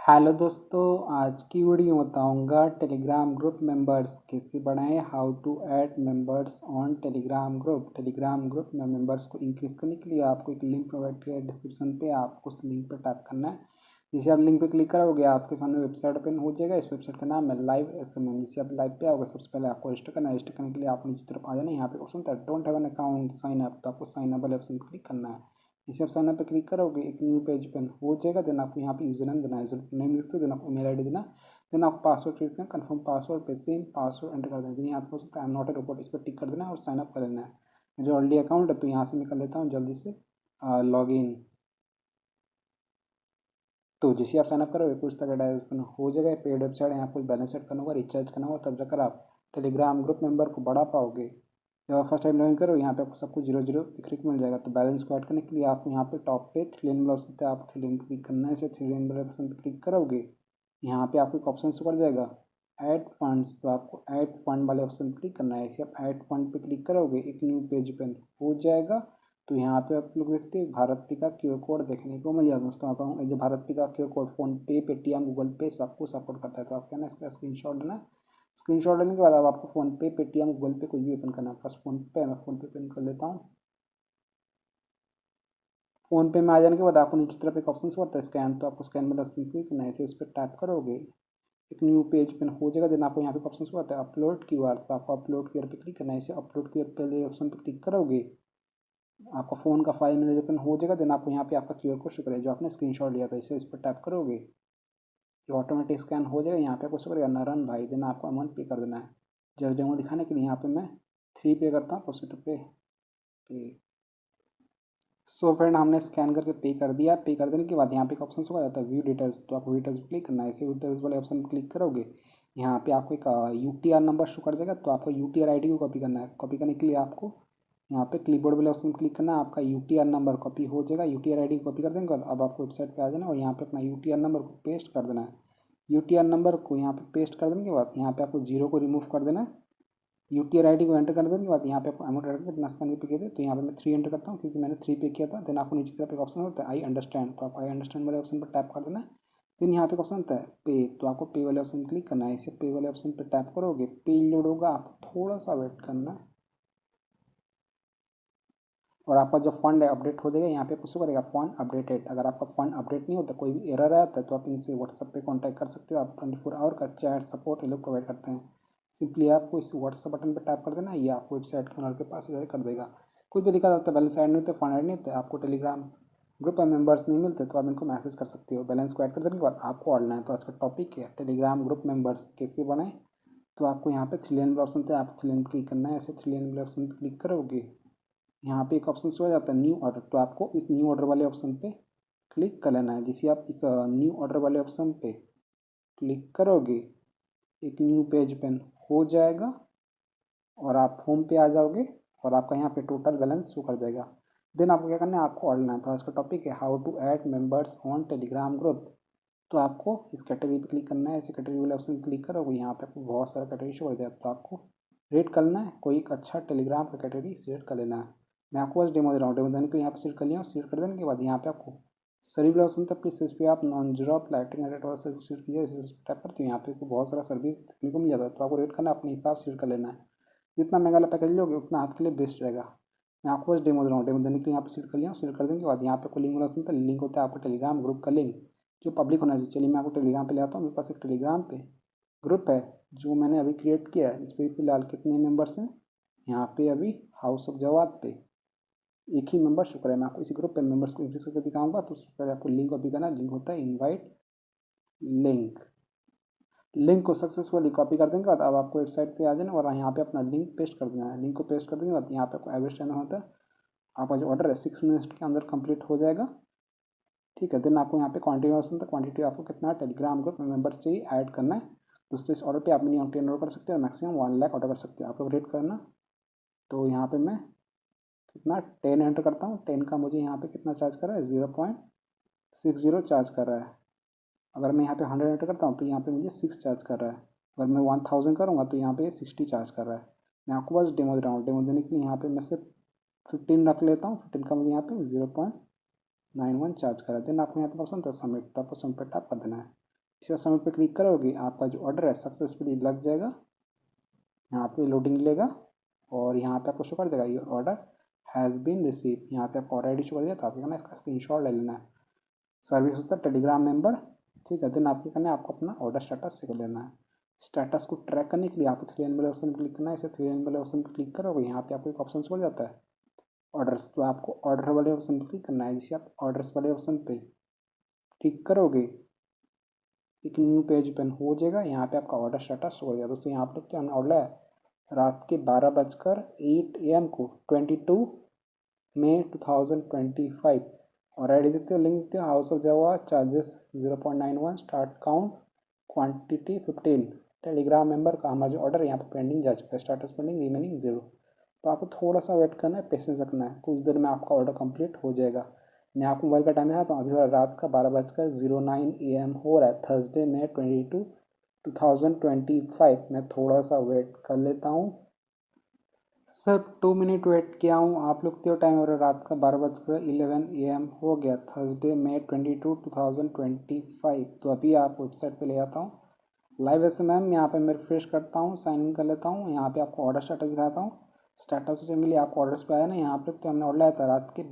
Hello दोस्तों, आज की वीडियो बताऊंगा टेलीग्राम ग्रुप मेंबर्स कैसे बढ़ाएं। How to add members on Telegram group में मेंबर्स को इंक्रीज करने के लिए आपको एक लिंक प्रोवाइड किया है डिस्क्रिप्शन पे। आपको उस लिंक पे टैप करना है। जिसे आप लिंक पे क्लिक करोगे आपके सामने वेबसाइट ओपन हो जाएगा। इस वेबसाइट का नाम है लाइव एसएमएम। जिसे आप लाइव पे आओगे सबसे पहले आपको रजिस्टर करना है। रजिस्टर करने के लिए आप नीचे तरफ आ जाना है। यहाँ पे ऑप्शन था don't have an account sign up, तो आपको साइन अप वाले ऑप्शन पर क्लिक करना है। इसे आप साइन अप पे क्लिक करोगे एक न्यू पेज ओपन हो जाएगा। देन आपको यहाँ पे यूजर नेम देना है, यूजर नेम लिखते हो, देन आपको ईमेल आईडी देना। देन आपको पासवर्ड क्रिएट करना, कंफर्म पासवर्ड पे सेम पासवर्ड एंटर कर देना। देन यहाँ पे हो सकता है I am not a robot, इस पर टिक कर देना है और साइन अप कर लेना है। मेरे ऑलरेडी अकाउंट है तो यहाँ से मैं कर लेता हूँ जल्दी से लॉग इन। तो जैसे आप साइनअप करोगे कुछ तक ओपन हो जाएगा। पेड वेबसाइट है, यहाँ कुछ बैलेंस सेट करना होगा, रिचार्ज करना होगा, तब जाकर आप टेलीग्राम ग्रुप मेंबर को बढ़ा पाओगे। जब आप फर्स्ट टाइम लॉगिन करो यहाँ पे आपको सब कुछ 0 0 दिखने को मिल जाएगा। तो बैलेंस को ऐड करने के लिए आपको यहाँ पे टॉप पे थ्री लाइन वाला ऑप्शन है, आप थ्री लाइन पर क्लिक करना है। इसे थ्री लाइन वाले ऑप्शन पर क्लिक करोगे यहाँ पे आपको एक ऑप्शन शो कर जाएगा ऐड फंड्स। तो आपको ऐड फंड वाले ऑप्शन पर क्लिक करना है। इसे आप ऐड फंड पे क्लिक करोगे एक न्यू पेज ओपन हो जाएगा। तो यहाँ पे आप लोग देखते हैं भारत पे का क्यूआर कोड देखने को मिल जाता है। दोस्तों आता हूँ, ये जो भारत पे का क्यूआर कोड फोन पे, पेटीएम, गूगल पे सबको सपोर्ट करता है। तो आप क्या ना इसका स्क्रीनशॉट लेना है। स्क्रीनशॉट लेने के बाद अब आपको फोन पे, पेटीएम, गूगल पे कोई भी ओपन करना है। फर्स्ट फोन पे, मैं फोन पे ओपन कर लेता हूँ। फोन पे में आ जाने के बाद आपको नीचे तरफ एक ऑप्शन होता है स्कैन, तो आपको स्कैन वाला ऑप्शन क्लिक करना है। इसे इस पर टैप करोगे एक न्यू पेज ओपन हो जाएगा। देन आपको यहाँ पे ऑप्शन होता है अपलोड क्यूआर, तो आपको अपलोड क्यूआर पे क्लिक करना है। इसे अपलोड क्यूआर पहले ऑप्शन पे क्लिक करोगे आपका फ़ोन का फाइल मैनेजर ओपन हो जाएगा। देन आपको यहाँ पे आपका क्यूआर कोड शो करेगा जो आपने स्क्रीनशॉट लिया था। इसे इस पर टैप करोगे ये ऑटोमेटिक स्कैन हो जाएगा। यहाँ पे आपको शो करेगा नारायण भाई, देन आपको अमाउंट पे कर देना है। जब जमा दिखाने के लिए यहाँ पे मैं 3 पे करता हूँ, प्रोसीड पे। सो फ्रेंड हमने स्कैन करके पे कर दिया। पे कर देने के बाद यहाँ पे एक ऑप्शन शो आ जाता है व्यू डिटेल्स, तो आपको व्यू डिटेल्स पर क्लिक करना है। इसे व्यू डिटेल्स वाले ऑप्शन पर क्लिक करोगे यहाँ पे आपको एक UTR नंबर शो कर देगा। तो आपको UTR ID को कॉपी करना है। कॉपी करने के लिए आपको यहाँ पे क्लिपबोर्ड वाले ऑप्शन क्लिक करना है। आपका UTR नंबर कॉपी हो जाएगा। UTR ID को कॉपी कर देने के बाद अब आपको वेबसाइट पे आ जाना है और यहाँ पे अपना UTR नंबर को पेस्ट कर देना है। UTR नंबर को यहाँ पे पेस्ट कर देने के बाद यहाँ पे आपको जीरो को रिमूव कर देना है। UTR ID को एंटर कर देने के बाद यहाँ पे आपको अमाउंट एंटर कितना स्कैन पे किया था, तो यहाँ पे मैं 3 एंटर करता हूँ क्योंकि मैंने 3 पे किया था। देन आपको नीचे तरफ एक ऑप्शन होता है आई अंडरस्टैंड, तो आप आई अंडरस्टैंड वाले ऑप्शन पर टैप कर देना है। देन यहाँ पे ऑप्शन होता है पे, तो आपको पे वाले ऑप्शन क्लिक करना है। इसे पे वाले ऑप्शन पर टैप करोगे पे लोड होगा, आपको थोड़ा सा वेट करना है और आपका जो फंड है अपडेट हो जाएगा। यहाँ पे आपको शो करेगा फंड अपडेटेड। अगर आपका फंड अपडेट नहीं होता, कोई भी एरर आता है, तो आप इनसे व्हाट्सएप पे कांटेक्ट कर सकते हो। आप 24 आवर का चैट सपोर्ट ये लोग प्रोवाइड करते हैं। सिंपली आपको इस व्हाट्सएप बटन पर टैप कर देना है, ये आपको वेबसाइट के ओनर के पास जाकर कर देगा। कोई भी दिक्कत आता है, बैलेंस ऐड नहीं होता, फंड ऐड नहीं होता, आपको टेलीग्राम ग्रुप में मेंबर्स नहीं मिलते, तो आप इनको मैसेज कर सकते हो। बैलेंस को ऐड कर देने के बाद आपको ऑनलाइन है। तो आज का टॉपिक है टेलीग्राम ग्रुप मेंबर्स कैसे बनाएं। तो आपको यहाँ पे थ्री लाइन ऑप्शन थे, आपको थ्री लाइन क्लिक करना है। ऐसे थ्री लाइन ऑप्शन पर क्लिक करोगे यहाँ पे एक ऑप्शन शो हो जाता है न्यू ऑर्डर, तो आपको इस न्यू ऑर्डर वाले ऑप्शन पे क्लिक कर लेना है। जिसे आप इस न्यू ऑर्डर वाले ऑप्शन पे क्लिक करोगे एक न्यू पेज ओपन हो जाएगा और आप होम पे आ जाओगे और आपका यहाँ पे टोटल बैलेंस शो कर देगा। देन आपको क्या करना है, आपको ऑर्डर लेना है। तो इसका टॉपिक है how to add members on Telegram group. तो आपको इस कैटेगरी पे क्लिक करना है। इस कैटेगरी वाले ऑप्शन क्लिक करोगे यहाँ पे आपको बहुत सारा कैटेगरी शो हो जाएगा। तो आपको रेट करना है, कोई एक अच्छा टेलीग्राम का कैटेगरी सिलेक्ट कर लेना है। मैं आपको बस डेमो दे रहा हूँ। डेमो देने के लिए यहाँ पे सिलेक्ट कर लिया। सिलेक्ट कर देने के बाद यहाँ पे आपको सभी वाला ऑप्शन था, प्लीज इस पर आप नॉन ड्रॉप लाइटिंग एडिट वाला सिलेक्ट कीजिए। इसे टैप करते हैं यहाँ पे बहुत सारा सर्विस देखने को मिल जाता है। तो आपको रेट करना अपने हिसाब से कर लेना है। जितना महंगा वाला पैकेज लोगे उतना आपके लिए बेस्ट रहेगा। मैं आपको बस डेमो दे रहा हूँ। डेमो देने के लिए यहाँ पे सिलेक्ट कर लिया। सिलेक्ट कर देने के बाद यहाँ पे कोई लिंक वाला ऑप्शन था, लिंक होता है आपका टेलीग्राम ग्रुप का लिंक जो पब्लिक होना चाहिए। चलिए मैं आपको टेलीग्राम पे ले आता हूँ। मेरे पास एक टेलीग्राम पे ग्रुप है जो मैंने अभी क्रिएट किया है। इस पर फिलहाल कितने मेंबर्स हैं, यहाँ पे अभी हाउस ऑफ जवाद पे एक ही मेंबर शुक्र है। मैं आपको इसी ग्रुप पे मेंबर्स को इंक्रीज करके दिखाऊंगा। तो उससे पहले आपको लिंक कॉपी करना है। लिंक होता है इनवाइट लिंक। लिंक को सक्सेसफुली कॉपी कर देने के बाद अब आपको वेबसाइट पे आ जाना और यहाँ पे अपना लिंक पेस्ट कर देना है। लिंक को पेस्ट कर देने के बाद यहाँ पे आपको एवरेज टाइम होता है, आपका जो ऑर्डर है 6 मिनट के अंदर कंप्लीट हो जाएगा। ठीक है। देन आपको यहाँ पे क्वांटिटी ऑप्शन था, क्वांटिटी आपको कितना टेलीग्राम ग्रुप में मेंबर्स चाहिए ऐड करना है। दोस्तों इस ऑर्डर पे आप मिनिमम 10 ऑर्डर कर सकते हो और मैक्सिमम 1 लाख ऑर्डर कर सकते हो। आप लोग रेट करना। तो यहाँ पे मैं कितना 10 एंटर करता हूँ। 10 का मुझे यहाँ पे कितना चार्ज कर रहा है, 0.60 चार्ज कर रहा है। अगर मैं यहाँ पे 100 एंटर करता हूँ तो यहाँ पे मुझे 6 चार्ज कर रहा है। अगर मैं 1000 करूँगा तो यहाँ पे 60 चार्ज कर रहा है। मैं आपको बस डेमो दे रहा हूँ। डेमो देने के लिए यहाँ पे मैं सिर्फ 15 रख लेता हूँ। 15 का मुझे यहाँ पे 0.91 चार्ज कर रहा है। देन आपको यहाँ पे ऑप्शन था सबमिट, तो आपको सबमिट पर टैप कर देना है। इस सबमिट पे क्लिक करोगे आपका जो ऑर्डर है सक्सेसफुली लग जाएगा। यहाँ पे लोडिंग लेगा और यहाँ पे आपको शो कर देगा your order has been receive. यहाँ पे आपको ऑर्डर शो कर दिया, तो आपको करना है इसका स्क्रीनशॉट ले लेना है। सर्विस होता है टेलीग्राम मेंबर, ठीक है। देन आपको करना है आपको अपना ऑर्डर स्टेटस से लेना है। स्टेटस को ट्रैक करने के लिए आपको थ्री लाइन वाले ऑप्शन पर क्लिक करना है। इसे थ्री लाइन वाले ऑप्शन पर क्लिक करोगे यहाँ पे आपको एक ऑप्शन शो हो जाता है ऑर्डर्स, तो आपको ऑर्डर वाले ऑप्शन पर क्लिक करना है। जिसे आप ऑर्डर्स वाले ऑप्शन पे क्लिक करोगे एक न्यू पेज ओपन हो जाएगा। यहाँ पे आपका ऑर्डर स्टेटस शो हो जाएगा। दोस्तों यहाँ पर क्या ऑर्डर है रात के 12:08 AM को 22 मई 2025 और आईडी देखते हो, लिंक देखते हो, house of Java, charges 0.91, start count quantity 15। Telegram member का हमारा जो ऑर्डर है यहाँ पर पेंडिंग जा चुका है, स्टाटस पेंडिंग रिमेनिंग 0। तो आपको थोड़ा सा वेट करना है, पेशेंस रखना है, कुछ देर में आपका ऑर्डर कंप्लीट हो जाएगा। मैं आपको मोबाइल का टाइम दिखाता हूँ। अभी रात का 12:09 AM हो रहा है, थर्सडे में 22 2025। मैं थोड़ा सा वेट कर लेता हूँ, सिर्फ 2 मिनट वेट किया हूँ। आप लोग तो टाइम हो रहा है रात का 12:11 AM हो गया, थर्सडे में 22 2025। तो अभी आप वेबसाइट पे ले जाता हूँ लाइव एस मैम, यहाँ पे मैं रिफ्रेश करता हूँ, साइन इन कर लेता हूँ। यहाँ पे आपको ऑर्डर स्टेटस दिखाता हूँ। स्टेटस के लिए आपको ऑर्डर्स पे आया ना, यहाँ पे तो हमने ऑर्डर लाया था रात के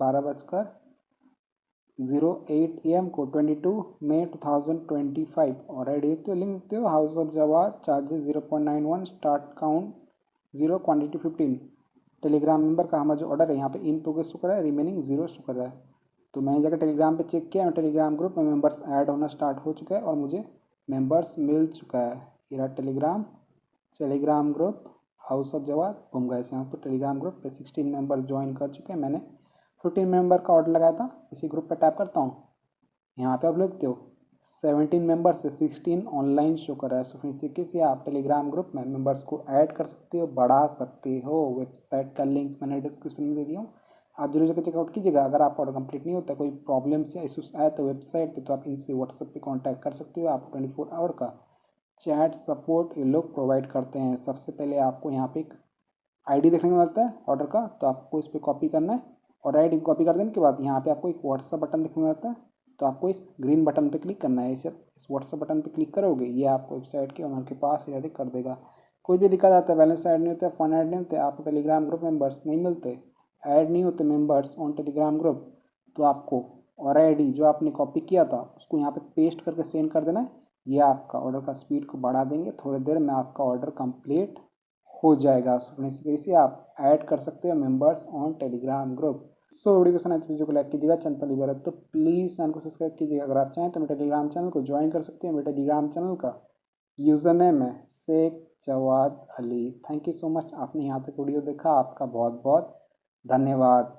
12:08 AM को 22 मई 2025 और आई देखते हो, लिंक देखते हो, house of Java, charges 0.91, start count 0, quantity 15। Telegram member का हमारा जो ऑर्डर है यहाँ पे इन प्रोग्रेस शो कर रहा है, रिमेनिंग 0 शो कर रहा है। तो मैंने जाकर टेलीग्राम पे चेक किया, टेलीग्राम ग्रुप में मेंबर्स ऐड होना स्टार्ट हो चुका है और मुझे मेंबर्स मिल चुका है। ये रहा Telegram group house of Jawad घूम गए यहाँ पर टेलीग्राम ग्रुप पे 16 मेंबर ज्वाइन कर चुके हैं। मैंने 15 मेंबर का ऑर्डर लगाया था। इसी ग्रुप पे टैप करता हूँ, यहाँ पे आप लोग देखते हो 17 मेंबर से 16 ऑनलाइन शो कर रहा है। सो इस तरीके से आप टेलीग्राम ग्रुप में मेंबर्स को ऐड कर सकते हो, बढ़ा सकते हो। वेबसाइट का लिंक मैंने डिस्क्रिप्शन में दे दिया हूँ, आप जरूर जाकर चेकआउट कीजिएगा। अगर आपका ऑर्डर कंप्लीट नहीं होता, कोई प्रॉब्लम्स या इशूज़ आए तो वेबसाइट पे, तो आप इनसे व्हाट्सएप पे कांटेक्ट कर सकते हो। आप 24 आवर का चैट सपोर्ट ये लोग प्रोवाइड करते हैं। सबसे पहले आपको यहाँ पे एक आईडी देखने को मिलता है ऑर्डर का, तो आपको इस पर कॉपी करना है और आईडी कॉपी कर देने के बाद यहाँ पे आपको एक व्हाट्सअप बटन देखने को मिलता है, तो आपको इस ग्रीन बटन पे क्लिक करना है। इस व्हाट्सअप बटन पे क्लिक करोगे ये आपको वेबसाइट के ओनर के पास डायरेक्ट कर देगा। कोई भी दिक्कत आता है, बैलेंस ऐड नहीं होता, फंड ऐड नहीं होते, आपको टेलीग्राम ग्रुप मेंबर्स नहीं मिलते, ऐड नहीं होते मेंबर्स ऑन टेलीग्राम ग्रुप, तो आपको और आईडी जो आपने कॉपी किया था उसको यहाँ पे पेस्ट करके सेंड कर देना है। ये आपका ऑर्डर का स्पीड को बढ़ा देंगे, थोड़ी देर में आपका ऑर्डर कंप्लीट हो जाएगा। सो इसी तरीके से आप ऐड कर सकते हो members on Telegram group. So video पसंद आए तो वीडियो को लाइक कीजिएगा, चैनल पहली बार है तो प्लीज़ चैनल को सब्सक्राइब कीजिएगा। अगर आप चाहें तो मेरे टेलीग्राम चैनल को ज्वाइन कर सकते हैं। मेरे टेलीग्राम चैनल का यूज़र नेम है Sheikh Jawad Ali. Thank you so much, आपने यहाँ तक वीडियो देखा, आपका बहुत बहुत धन्यवाद।